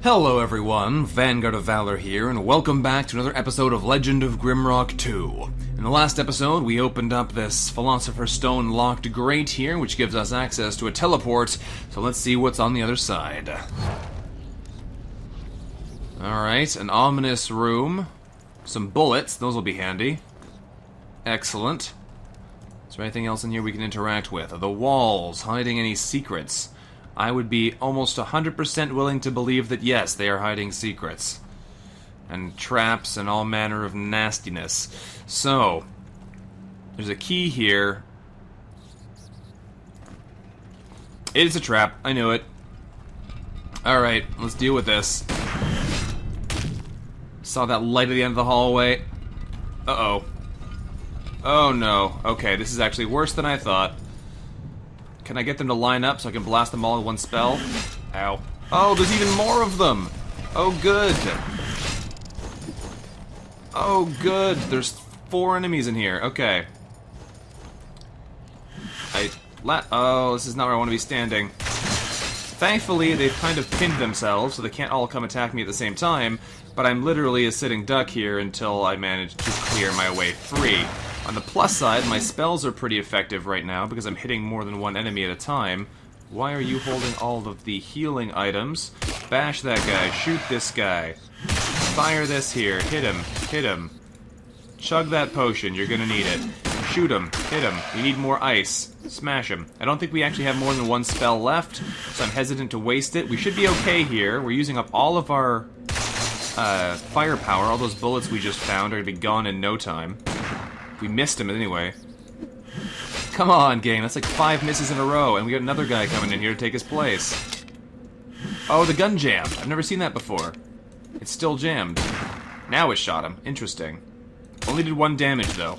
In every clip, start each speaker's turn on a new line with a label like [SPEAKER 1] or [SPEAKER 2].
[SPEAKER 1] Hello everyone, VanguardOfValor here, and welcome back to another episode of Legend of Grimrock 2. In the last episode, we opened up this Philosopher's Stone locked grate here, which gives us access to a teleport, so let's see what's on the other side. Alright, an ominous room. Some bullets, those will be handy. Excellent. Is there anything else in here we can interact with? Are the walls hiding any secrets? I would be almost 100% willing to believe that yes, they are hiding secrets. And traps and all manner of nastiness. So, there's a key here. It is a trap, I knew it. Alright, let's deal with this. Saw that light at the end of the hallway. Uh-oh. Oh no. Okay, this is actually worse than I thought. Can I get them to line up so I can blast them all in one spell? Ow. Oh, there's even more of them! Oh, good. Oh, good. There's 4 enemies in here. Okay. Oh, this is not where I want to be standing. Thankfully, they've kind of pinned themselves, so they can't all come attack me at the same time, but I'm literally a sitting duck here until I manage to clear my way free. On the plus side, my spells are pretty effective right now because I'm hitting more than one enemy at a time. Why are you holding all of the healing items? Bash that guy, shoot this guy. Fire this here, hit him, hit him. Chug that potion, you're gonna need it. Shoot him, hit him, you need more ice. Smash him. I don't think we actually have more than one spell left, so I'm hesitant to waste it. We should be okay here. We're using up all of our firepower. All those bullets we just found are gonna be gone in no time. We missed him anyway. Come on, game. That's like 5 misses in a row, and we got another guy coming in here to take his place. Oh, the gun jammed. I've never seen that before. It's still jammed. Now it shot him. Interesting. Only did 1 damage, though.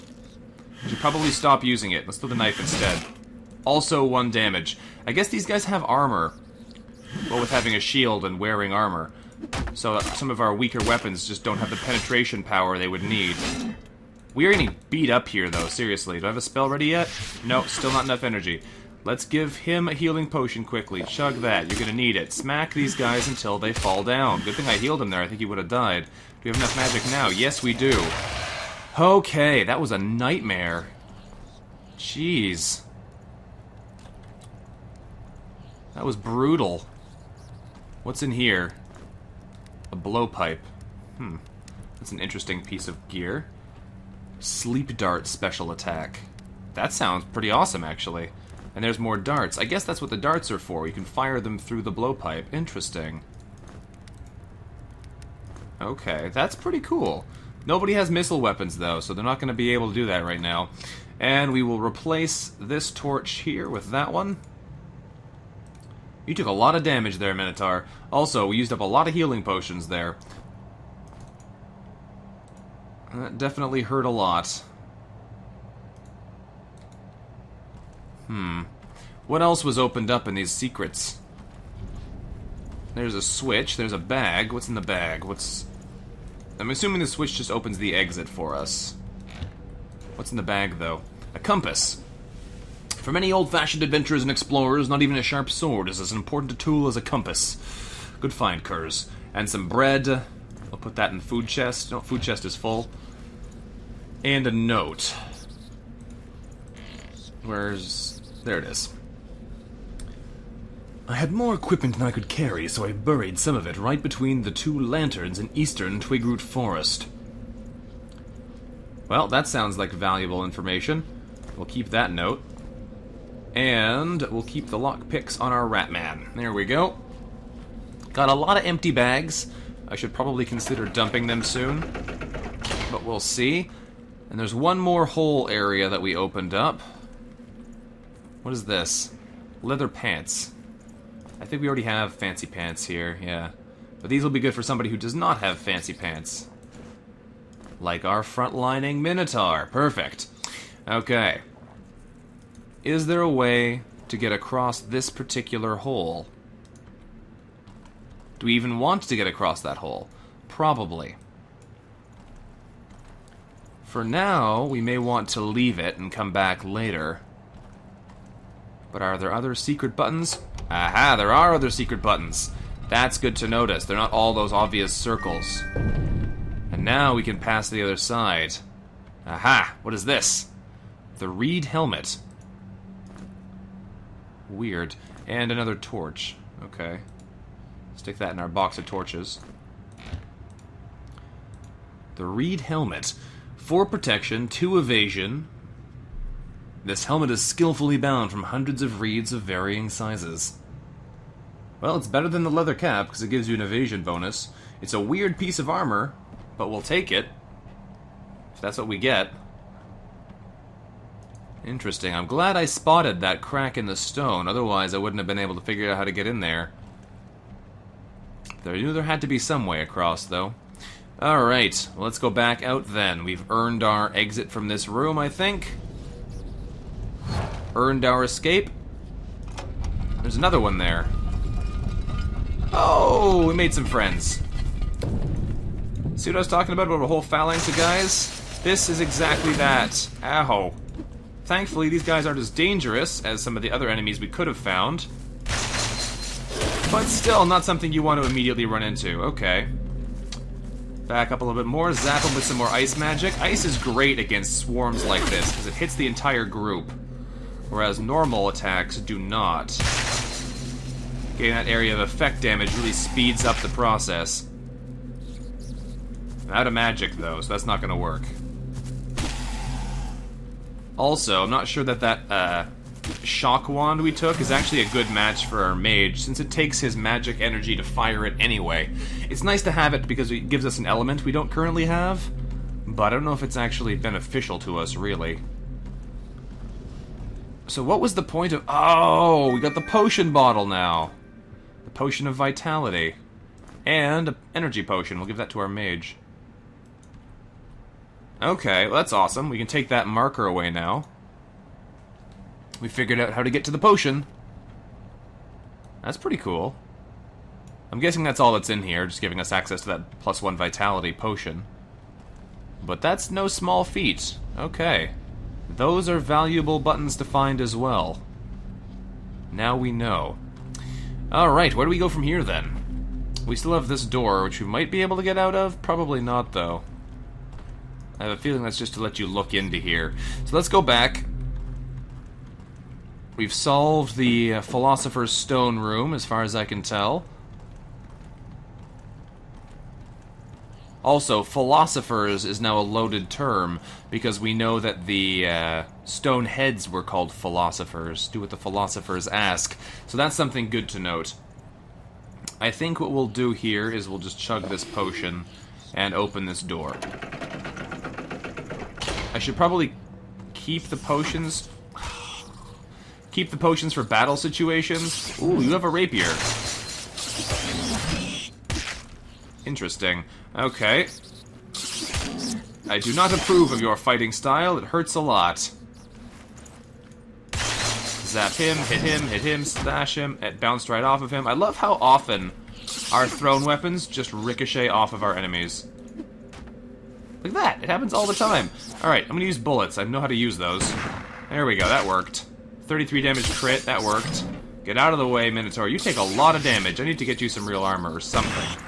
[SPEAKER 1] I should probably stop using it. Let's throw the knife instead. Also 1 damage. I guess these guys have armor. Well, with having a shield and wearing armor. So some of our weaker weapons just don't have the penetration power they would need. We are getting beat up here, though, seriously. Do I have a spell ready yet? No, still not enough energy. Let's give him a healing potion quickly. Chug that. You're gonna need it. Smack these guys until they fall down. Good thing I healed him there. I think he would have died. Do we have enough magic now? Yes, we do. Okay, that was a nightmare. Jeez. That was brutal. What's in here? A blowpipe. That's an interesting piece of gear. Sleep dart special attack. That sounds pretty awesome, actually. And there's more darts. I guess that's what the darts are for. You can fire them through the blowpipe. Interesting. Okay, that's pretty cool. Nobody has missile weapons, though, so they're not going to be able to do that right now. And we will replace this torch here with that one. You took a lot of damage there, Minotaur. Also, we used up a lot of healing potions there. That definitely hurt a lot. What else was opened up in these secrets? There's a switch, there's a bag. What's in the bag? I'm assuming the switch just opens the exit for us. What's in the bag, though? A compass. For many old-fashioned adventurers and explorers, not even a sharp sword is as important a tool as a compass. Good find, curs. And some bread. I'll put that in the food chest. No, food chest is full. And a note. There it is. I had more equipment than I could carry, so I buried some of it right between the 2 lanterns in eastern Twigroot Forest. Well, that sounds like valuable information. We'll keep that note. And we'll keep the lockpicks on our Ratman. There we go. Got a lot of empty bags. I should probably consider dumping them soon. But we'll see. And there's one more hole area that we opened up. What is this? Leather pants. I think we already have fancy pants here, yeah. But these will be good for somebody who does not have fancy pants. Like our frontlining Minotaur. Perfect. Okay. Is there a way to get across this particular hole? Do we even want to get across that hole? Probably. For now, we may want to leave it and come back later. But are there other secret buttons? Aha, there are other secret buttons. That's good to notice. They're not all those obvious circles. And now we can pass to the other side. Aha! What is this? The reed helmet. Weird. And another torch. Okay. Stick that in our box of torches. The reed helmet. 4 protection, 2 evasion. This helmet is skillfully bound from hundreds of reeds of varying sizes. Well, it's better than the leather cap, because it gives you an evasion bonus. It's a weird piece of armor, but we'll take it. If that's what we get. Interesting. I'm glad I spotted that crack in the stone, otherwise I wouldn't have been able to figure out how to get in there. I knew there had to be some way across, though. Alright, well, let's go back out then. We've earned our exit from this room, I think. Earned our escape. There's another one there. Oh, we made some friends. See what I was talking about a whole phalanx of guys? This is exactly that. Ow. Thankfully, these guys aren't as dangerous as some of the other enemies we could have found. But still, not something you want to immediately run into. Okay. Back up a little bit more, zap them with some more ice magic. Ice is great against swarms like this, because it hits the entire group. Whereas normal attacks do not. Getting that area of effect damage really speeds up the process. I'm out of magic, though, so that's not going to work. Also, I'm not sure that shock wand we took is actually a good match for our mage, since it takes his magic energy to fire it anyway. It's nice to have it because it gives us an element we don't currently have, but I don't know if it's actually beneficial to us, really. So what was the point of... Oh, we got the potion bottle now. The potion of vitality. And an energy potion. We'll give that to our mage. Okay, well, that's awesome. We can take that marker away now. We figured out how to get to the potion. That's pretty cool. I'm guessing that's all that's in here, just giving us access to that +1 vitality potion. But that's no small feat. Okay. Those are valuable buttons to find as well. Now we know. Alright, where do we go from here then? We still have this door, which we might be able to get out of. Probably not, though. I have a feeling that's just to let you look into here. So let's go back. We've solved the Philosopher's Stone room, as far as I can tell. Also, philosophers is now a loaded term, because we know that the stone heads were called philosophers. Do what the philosophers ask. So that's something good to note. I think what we'll do here is we'll just chug this potion and open this door. I should probably keep the potions... Keep the potions for battle situations. Ooh, you have a rapier. Interesting. Okay. I do not approve of your fighting style. It hurts a lot. Zap him, hit him, slash him. It bounced right off of him. I love how often our thrown weapons just ricochet off of our enemies. Look at that. It happens all the time. Alright, I'm going to use bullets. I know how to use those. There we go. That worked. 33 damage crit. That worked. Get out of the way, Minotaur. You take a lot of damage. I need to get you some real armor or something.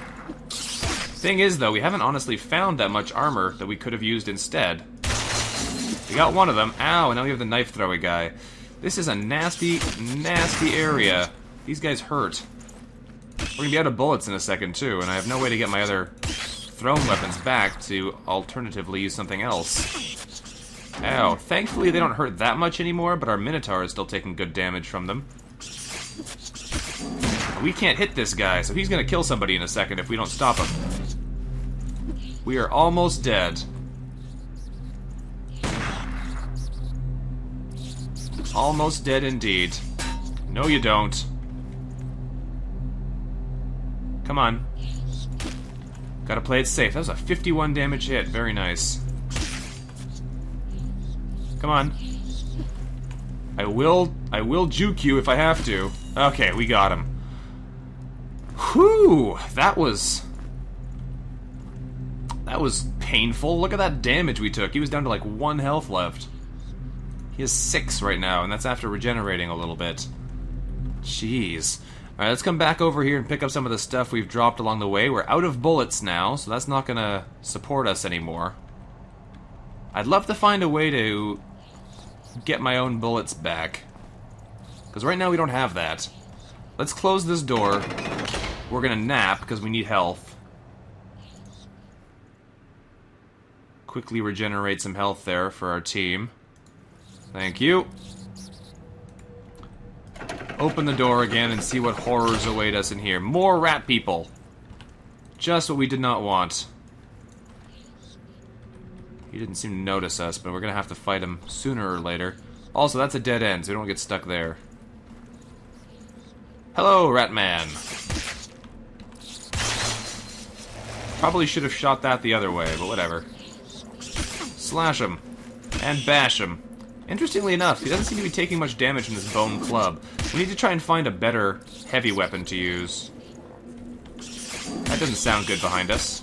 [SPEAKER 1] Thing is, though, we haven't honestly found that much armor that we could have used instead. We got one of them. Ow, and now we have the knife throwing guy. This is a nasty, nasty area. These guys hurt. We're gonna be out of bullets in a second, too, and I have no way to get my other thrown weapons back to alternatively use something else. Ow. Thankfully, they don't hurt that much anymore, but our Minotaur is still taking good damage from them. We can't hit this guy, so he's gonna kill somebody in a second if we don't stop him. We are almost dead. Almost dead indeed. No, you don't. Come on. Gotta play it safe. That was a 51 damage hit. Very nice. Come on. I will juke you if I have to. Okay, we got him. Whew! That was painful. Look at that damage we took. He was down to like 1 health left. He has 6 right now, and that's after regenerating a little bit. Jeez. Alright, let's come back over here and pick up some of the stuff we've dropped along the way. We're out of bullets now, so that's not gonna support us anymore. I'd love to find a way to get my own bullets back. Because right now we don't have that. Let's close this door. We're gonna nap because we need health. Quickly regenerate some health there for our team. Thank you. Open the door again and see what horrors await us in here. More rat people. Just what we did not want. He didn't seem to notice us, but we're gonna have to fight him sooner or later. Also, that's a dead end, so we don't get stuck there. Hello, Ratman. Probably should have shot that the other way, but whatever. Slash him. And bash him. Interestingly enough, he doesn't seem to be taking much damage from this bone club. We need to try and find a better heavy weapon to use. That doesn't sound good behind us.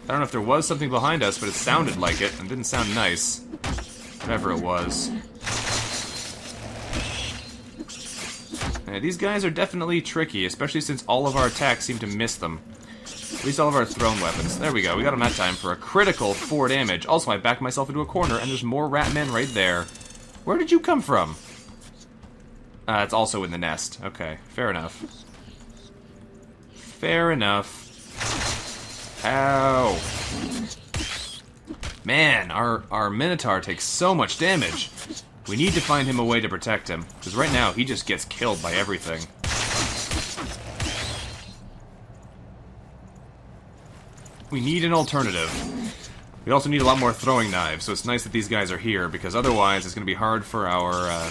[SPEAKER 1] I don't know if there was something behind us, but it sounded like it, and didn't sound nice. Whatever it was. Yeah, these guys are definitely tricky, especially since all of our attacks seem to miss them. At least all of our thrown weapons. There we go, we got him that time for a critical 4 damage. Also, I backed myself into a corner, and there's more rat men right there. Where did you come from? It's also in the nest. Okay, fair enough. Fair enough. Ow. Man, our Minotaur takes so much damage. We need to find him a way to protect him, because right now he just gets killed by everything. We need an alternative. We also need a lot more throwing knives, so it's nice that these guys are here, because otherwise it's going to be hard for our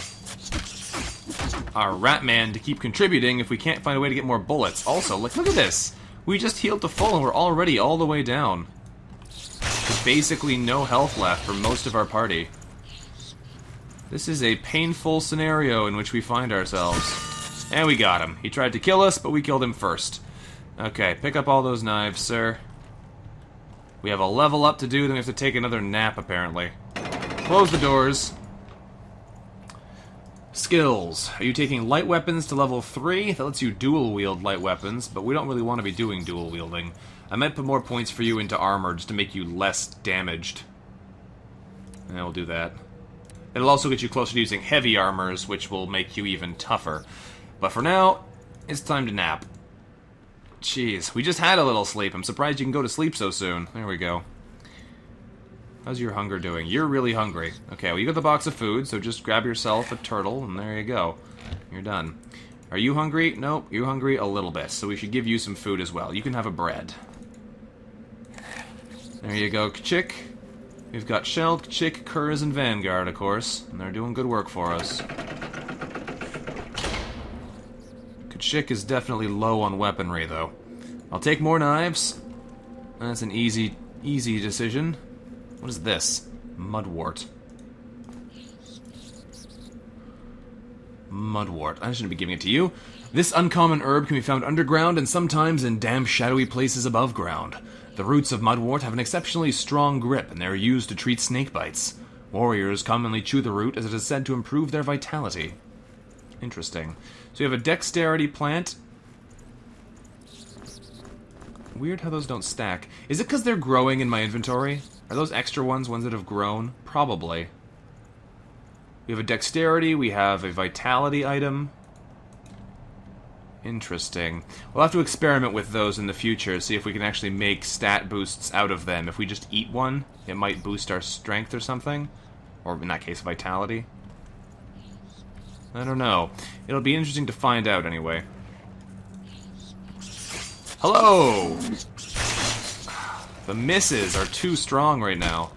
[SPEAKER 1] Ratman to keep contributing if we can't find a way to get more bullets. Also, look at this! We just healed to full and we're already all the way down. There's basically no health left for most of our party. This is a painful scenario in which we find ourselves. And we got him. He tried to kill us, but we killed him first. Okay, pick up all those knives, sir. We have a level up to do, then we have to take another nap, apparently. Close the doors. Skills. Are you taking light weapons to level 3? That lets you dual-wield light weapons, but we don't really want to be doing dual-wielding. I might put more points for you into armor just to make you less damaged. And we'll do that. It'll also get you closer to using heavy armors, which will make you even tougher. But for now, it's time to nap. Jeez, we just had a little sleep. I'm surprised you can go to sleep so soon. There we go. How's your hunger doing? You're really hungry. Okay, well you got the box of food, so just grab yourself a turtle, and there you go. You're done. Are you hungry? Nope, you're hungry a little bit, so we should give you some food as well. You can have a bread. There you go, Chick. We've got Shell, Chick, Kurz, and Vanguard, of course, and they're doing good work for us. Chick is definitely low on weaponry, though. I'll take more knives. That's an easy decision. What is this? Mudwort. Mudwort. I shouldn't be giving it to you. This uncommon herb can be found underground and sometimes in damp, shadowy places above ground. The roots of mudwort have an exceptionally strong grip, and they are used to treat snake bites. Warriors commonly chew the root, as it is said to improve their vitality. Interesting. So you have a dexterity plant. Weird how those don't stack. Is it because they're growing in my inventory? Are those extra ones that have grown? Probably. We have a dexterity, we have a vitality item. Interesting. We'll have to experiment with those in the future, see if we can actually make stat boosts out of them. If we just eat one, it might boost our strength or something. Or in that case, vitality. I don't know. It'll be interesting to find out anyway. Hello! The misses are too strong right now.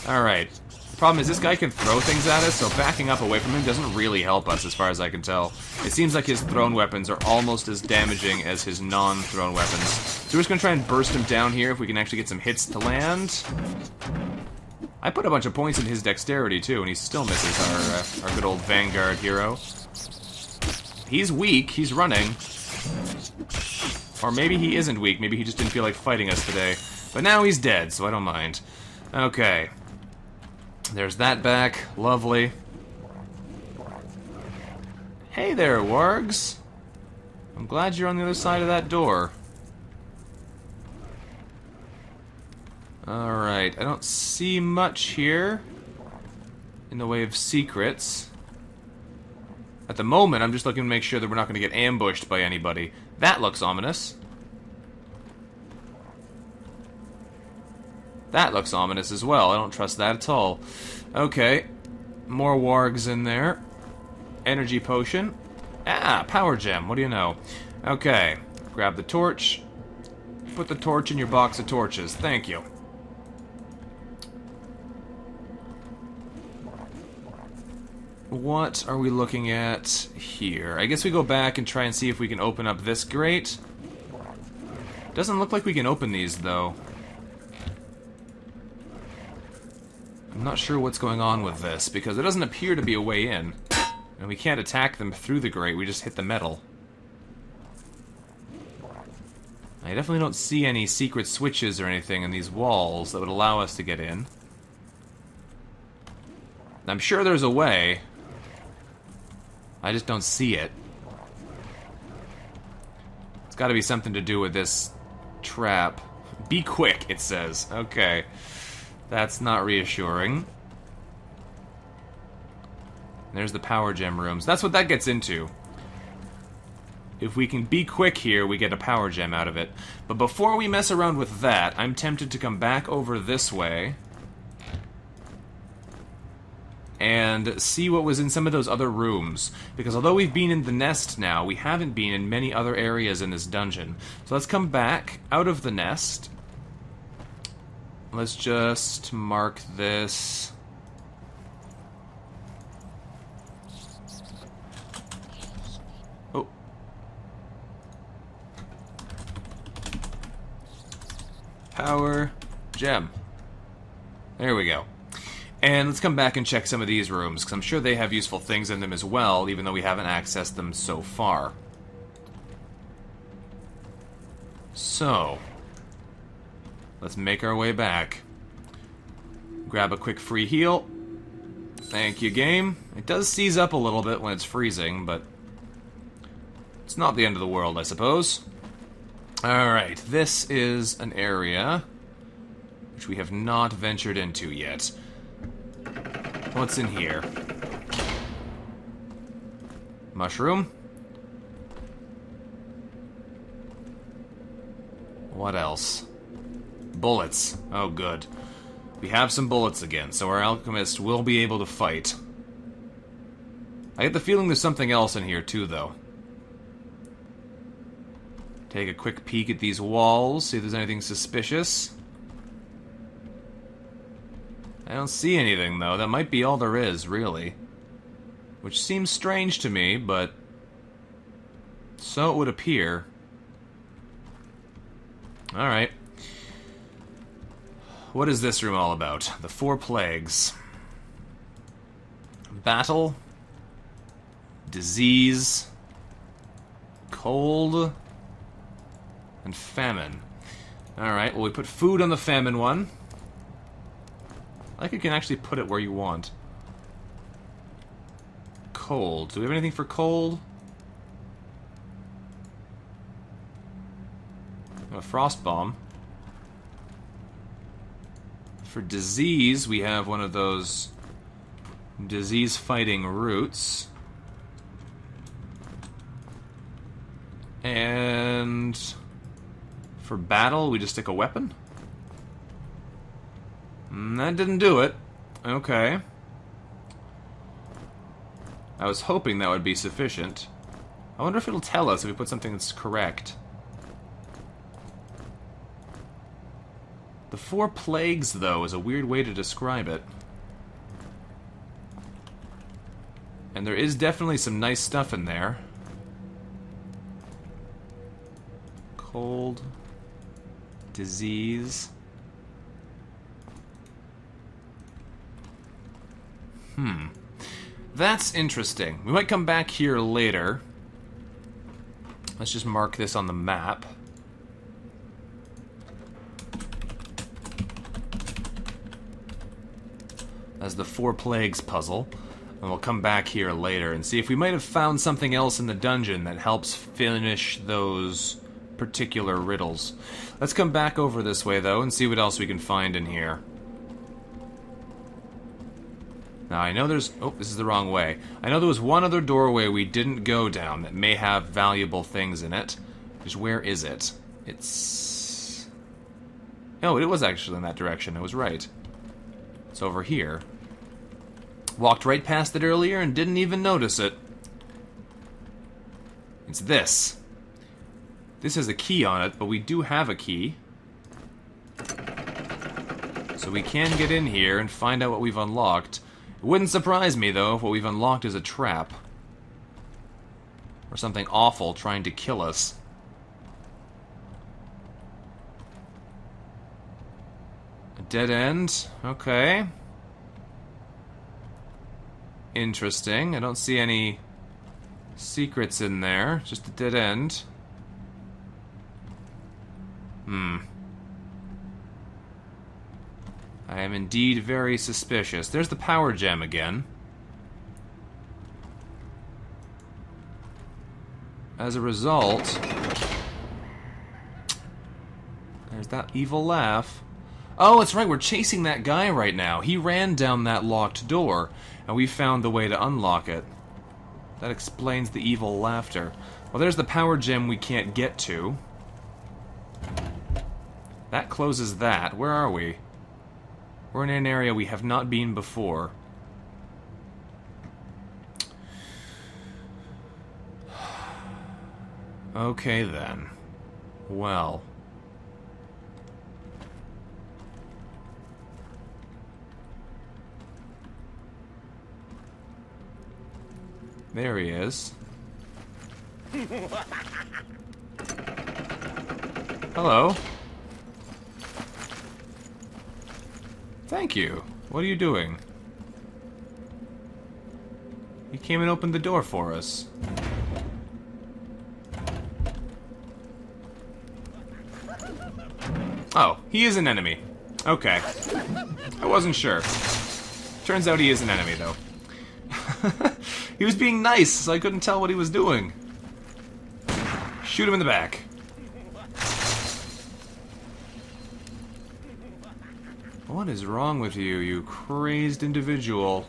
[SPEAKER 1] Alright. The problem is this guy can throw things at us, so backing up away from him doesn't really help us as far as I can tell. It seems like his thrown weapons are almost as damaging as his non-thrown weapons. So we're just going to try and burst him down here if we can actually get some hits to land. I put a bunch of points in his dexterity, too, and he still misses our good old Vanguard hero. He's weak, he's running. Or maybe he isn't weak, maybe he just didn't feel like fighting us today. But now he's dead, so I don't mind. Okay. There's that back, lovely. Hey there, wargs. I'm glad you're on the other side of that door. Alright, I don't see much here in the way of secrets. At the moment, I'm just looking to make sure that we're not going to get ambushed by anybody. That looks ominous. That looks ominous as well. I don't trust that at all. Okay. More wargs in there. Energy potion. Ah, power gem. What do you know? Okay. Grab the torch. Put the torch in your box of torches. Thank you. What are we looking at here? I guess we go back and try and see if we can open up this grate. Doesn't look like we can open these, though. I'm not sure what's going on with this, because there doesn't appear to be a way in. And we can't attack them through the grate, we just hit the metal. I definitely don't see any secret switches or anything in these walls that would allow us to get in. I'm sure there's a way. I just don't see it. It's got to be something to do with this trap. Be quick, it says. Okay. That's not reassuring. There's the power gem rooms. That's what that gets into. If we can be quick here, we get a power gem out of it. But before we mess around with that, I'm tempted to come back over this way and see what was in some of those other rooms. Because although we've been in the nest now, we haven't been in many other areas in this dungeon. So let's come back out of the nest. Let's just mark this. Oh. Power gem. There we go. And let's come back and check some of these rooms, because I'm sure they have useful things in them as well, even though we haven't accessed them so far. So, let's make our way back. Grab a quick free heal. Thank you, game. It does seize up a little bit when it's freezing, but it's not the end of the world, I suppose. Alright, this is an area which we have not ventured into yet. What's in here? Mushroom? What else? Bullets. Oh, good. We have some bullets again, so our alchemist will be able to fight. I get the feeling there's something else in here, too, though. Take a quick peek at these walls, see if there's anything suspicious. I don't see anything, though. That might be all there is, really. Which seems strange to me, but so it would appear. Alright. What is this room all about? The 4 plagues. Battle. Disease. Cold. And famine. Alright, well we put food on the famine one. I think you can actually put it where you want. Cold. Do we have anything for cold? A frost bomb. For disease, we have one of those disease-fighting roots. And for battle, we just stick a weapon? That didn't do it. Okay. I was hoping that would be sufficient. I wonder if it'll tell us if we put something that's correct. The 4 plagues, though, is a weird way to describe it. And there is definitely some nice stuff in there. Cold. Disease. That's interesting. We might come back here later. Let's just mark this on the map. As the 4 plagues puzzle. And we'll come back here later and see if we might have found something else in the dungeon that helps finish those particular riddles. Let's come back over this way, though, and see what else we can find in here. Now, I know there's... Oh, this is the wrong way. I know there was one other doorway we didn't go down that may have valuable things in it. Just where is it? It's... Oh, it was actually in that direction. I was right. It's over here. Walked right past it earlier and didn't even notice it. It's this. This has a key on it, but we do have a key. So we can get in here and find out what we've unlocked. It wouldn't surprise me, though, if what we've unlocked is a trap. Or something awful trying to kill us. A dead end? Okay. Interesting. I don't see any secrets in there. Just a dead end. I am indeed very suspicious. There's the power gem again. As a result... There's that evil laugh. Oh, that's right, we're chasing that guy right now. He ran down that locked door, and we found the way to unlock it. That explains the evil laughter. Well, there's the power gem we can't get to. That closes that. Where are we? We're in an area we have not been before. Okay, then. Well... There he is. Hello. Thank you. What are you doing? He came and opened the door for us. Oh, he is an enemy. Okay. I wasn't sure. Turns out he is an enemy, though. He was being nice, so I couldn't tell what he was doing. Shoot him in the back. What is wrong with you, you crazed individual?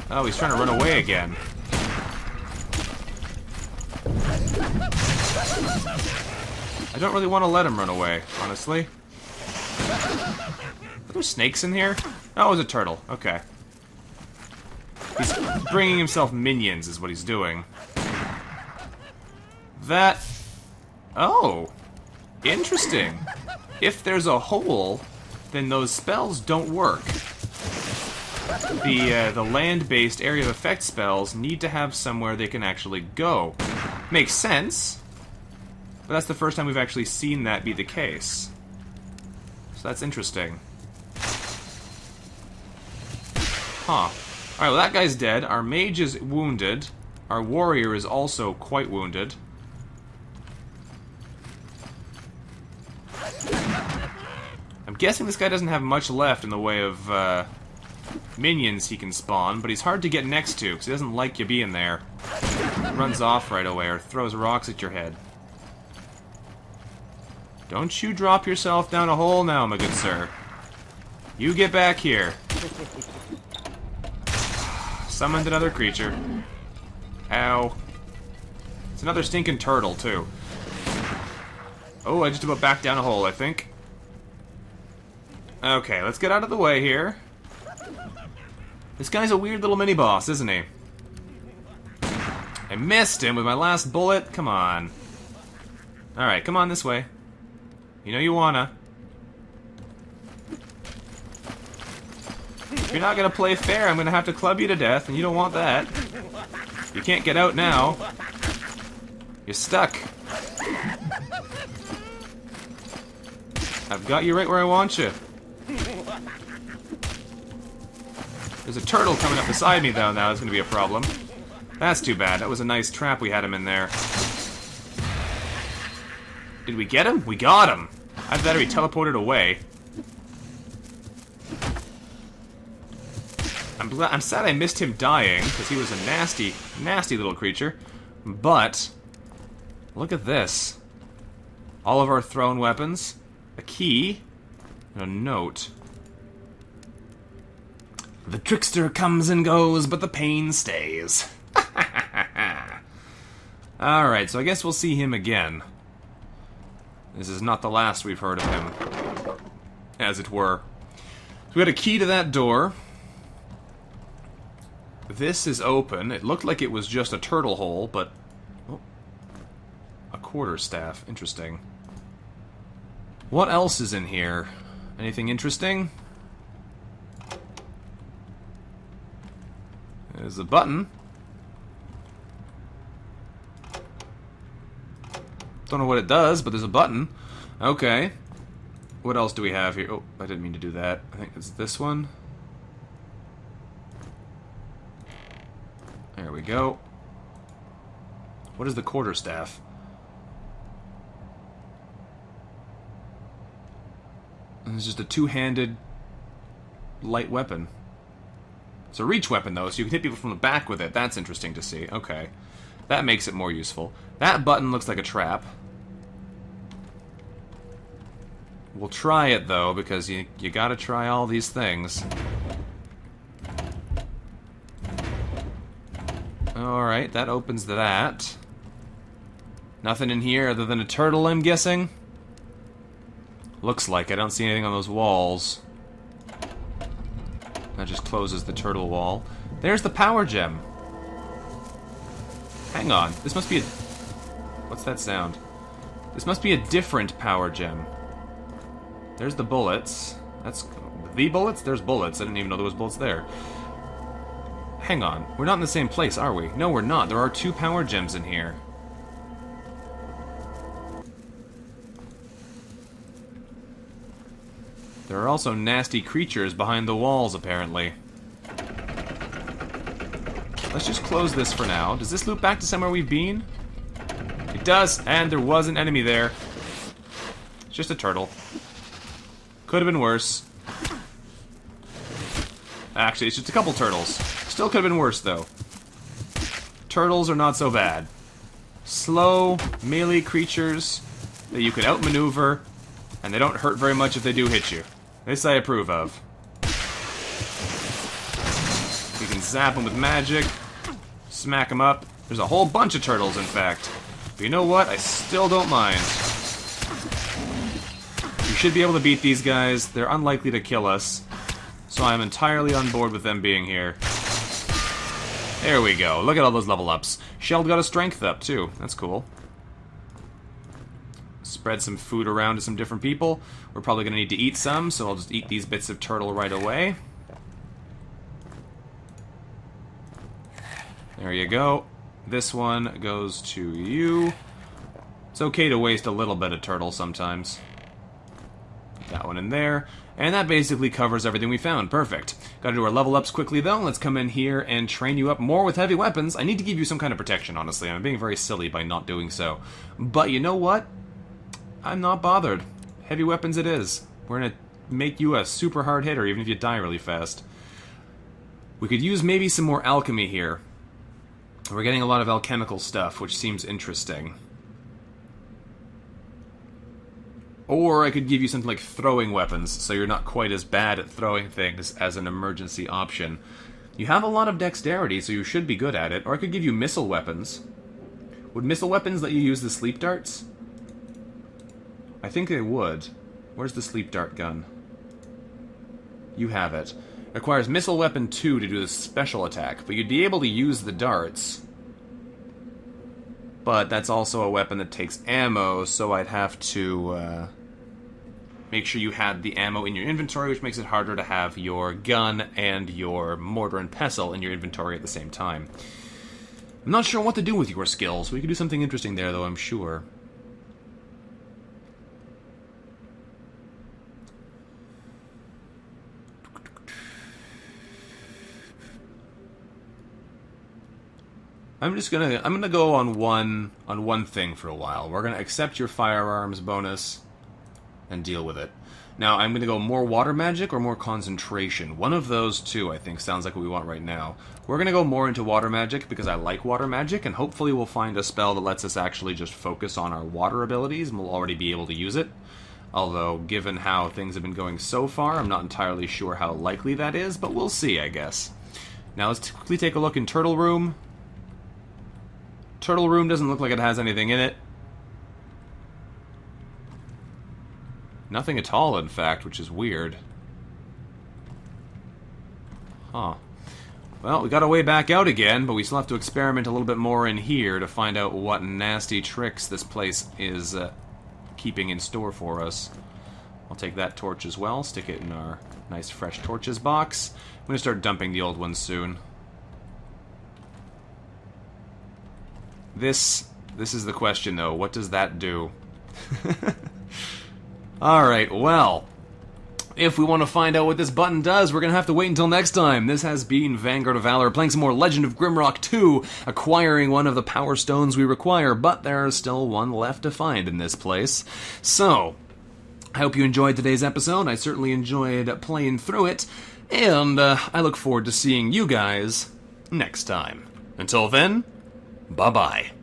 [SPEAKER 1] Oh, he's trying to run away again. I don't really want to let him run away, honestly. Are there snakes in here? Oh, it was a turtle. Okay. He's bringing himself minions, is what he's doing. That... Oh. Interesting. If there's a hole, then those spells don't work. The land-based area of effect spells need to have somewhere they can actually go. Makes sense. But that's the first time we've actually seen that be the case. So that's interesting. Huh. Alright, well that guy's dead. Our mage is wounded. Our warrior is also quite wounded. I'm guessing this guy doesn't have much left in the way of minions he can spawn, but he's hard to get next to because he doesn't like you being there. He runs off right away or throws rocks at your head. Don't you drop yourself down a hole now, my good sir. You get back here. Summoned another creature. Ow. It's another stinking turtle, too. Oh, I just about backed down a hole, I think. Okay, let's get out of the way here. This guy's a weird little mini-boss, isn't he? I missed him with my last bullet. Come on. Alright, come on this way. You know you wanna. If you're not gonna play fair, I'm gonna have to club you to death, and you don't want that. You can't get out now. You're stuck. I've got you right where I want you. There's a turtle coming up beside me, though, now. That's gonna be a problem. That's too bad. That was a nice trap we had him in there. Did we get him? We got him! Either that or he teleported away. I'm sad I missed him dying, because he was a nasty, nasty little creature. But, look at this. All of our thrown weapons, a key, and a note. The trickster comes and goes, but the pain stays. Alright, so I guess we'll see him again. This is not the last we've heard of him, as it were. So we got a key to that door. This is open. It looked like it was just a turtle hole, but... Oh, a quarterstaff. Interesting. What else is in here? Anything interesting? There's a button. Don't know what it does, but there's a button. Okay. What else do we have here? Oh, I didn't mean to do that. I think it's this one. There we go. What is the quarterstaff? It's just a two-handed light weapon. It's a reach weapon, though, so you can hit people from the back with it. That's interesting to see. Okay. That makes it more useful. That button looks like a trap. We'll try it, though, because you gotta try all these things. Alright, that opens that. Nothing in here other than a turtle, I'm guessing? Looks like. I don't see anything on those walls. That just closes the turtle wall. There's the power gem. Hang on. This must be a... What's that sound? This must be a different power gem. There's the bullets. That's... The bullets? There's bullets. I didn't even know there was bullets there. Hang on. We're not in the same place, are we? No, we're not. There are two power gems in here. There are also nasty creatures behind the walls, apparently. Let's just close this for now. Does this loop back to somewhere we've been? It does, and there was an enemy there. It's just a turtle. Could have been worse. Actually, it's just a couple turtles. Still could have been worse, though. Turtles are not so bad. Slow, melee creatures that you can outmaneuver, and they don't hurt very much if they do hit you. This I approve of. You can zap them with magic, smack them up. There's a whole bunch of turtles, in fact. But you know what? I still don't mind. You should be able to beat these guys. They're unlikely to kill us. So I'm entirely on board with them being here. There we go. Look at all those level ups. Shelled got a strength up, too. That's cool. Spread some food around to some different people. We're probably going to need to eat some, so I'll just eat these bits of turtle right away. There you go. This one goes to you. It's okay to waste a little bit of turtle sometimes. Put that one in there. And that basically covers everything we found. Perfect. Gotta do our level ups quickly, though. Let's come in here and train you up more with heavy weapons. I need to give you some kind of protection, honestly. I'm being very silly by not doing so. But you know what? I'm not bothered. Heavy weapons it is. We're gonna make you a super hard hitter, even if you die really fast. We could use maybe some more alchemy here. We're getting a lot of alchemical stuff, which seems interesting. Or I could give you something like throwing weapons, so you're not quite as bad at throwing things as an emergency option. You have a lot of dexterity, so you should be good at it. Or I could give you missile weapons. Would missile weapons let you use the sleep darts? I think they would. Where's the sleep dart gun? You have it. It requires missile weapon 2 to do the special attack, but you'd be able to use the darts. But that's also a weapon that takes ammo, so I'd have to make sure you had the ammo in your inventory, which makes it harder to have your gun and your mortar and pestle in your inventory at the same time. I'm not sure what to do with your skills. We could do something interesting there, though, I'm sure. I'm gonna go on one thing for a while. We're gonna accept your firearms bonus and deal with it. Now, I'm going to go more water magic or more concentration. One of those two, I think, sounds like what we want right now. We're going to go more into water magic because I like water magic, and hopefully we'll find a spell that lets us actually just focus on our water abilities, and we'll already be able to use it. Although, given how things have been going so far, I'm not entirely sure how likely that is, but we'll see, I guess. Now, let's quickly take a look in Turtle Room. Turtle Room doesn't look like it has anything in it. Nothing at all, in fact, which is weird. Huh. Well, we got our way back out again, but we still have to experiment a little bit more in here to find out what nasty tricks this place is keeping in store for us. I'll take that torch as well, stick it in our nice fresh torches box. I'm going to start dumping the old ones soon. This is the question, though. What does that do? Alright, well, if we want to find out what this button does, we're going to have to wait until next time. This has been Vanguard of Valor, playing some more Legend of Grimrock 2, acquiring one of the power stones we require, but there's still one left to find in this place. So, I hope you enjoyed today's episode. I certainly enjoyed playing through it, and I look forward to seeing you guys next time. Until then, bye-bye.